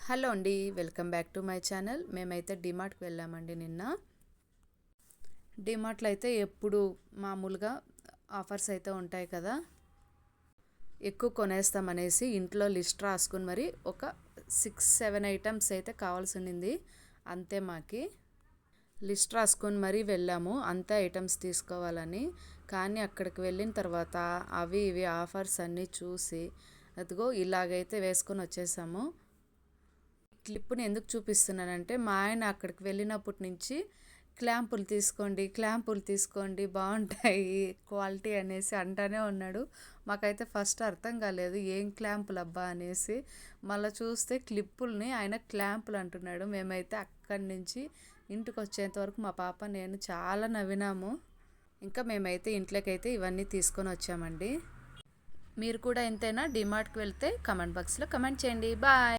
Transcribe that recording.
Hello అండి, welcome back to my channel. మేమైతే డిమార్ట్కి వెళ్ళామండి నిన్న. డిమార్ట్లో అయితే ఎప్పుడు మామూలుగా ఆఫర్స్ అయితే ఉంటాయి కదా, ఎక్కువ కొనేస్తామనేసి ఇంట్లో లిస్ట్ రాసుకుని మరి ఒక 6-7 ఐటమ్స్ అయితే కావాల్సి ఉండింది. అంతే మాకి లిస్ట్ రాసుకొని మరీ వెళ్ళాము అంతే ఐటమ్స్ తీసుకోవాలని. కానీ అక్కడికి వెళ్ళిన తర్వాత అవి ఇవి ఆఫర్స్ అన్నీ చూసి అదిగో ఇలాగైతే వేసుకొని వచ్చేసాము. క్లిప్ని ఎందుకు చూపిస్తున్నానంటే, మా ఆయన అక్కడికి వెళ్ళినప్పటి నుంచి క్లాంపులు తీసుకోండి బాగుంటాయి క్వాలిటీ అనేసి అంటానే ఉన్నాడు. మాకైతే ఫస్ట్ అర్థం కాలేదు ఏం క్లాంపులు అబ్బా అనేసి. మళ్ళీ చూస్తే క్లిప్పుల్ని ఆయన క్లాంపులు అంటున్నాడు. మేమైతే అక్కడి నుంచి ఇంటికి వచ్చేంత వరకు మా పాప నేను చాలా నవ్వినాము. ఇంకా మేమైతే ఇంట్లోకైతే ఇవన్నీ తీసుకొని వచ్చామండి. మీరు కూడా ఎంతైనా డిమార్ట్కి వెళ్తే కమెంట్ బాక్స్లో కమెంట్ చేయండి. బాయ్.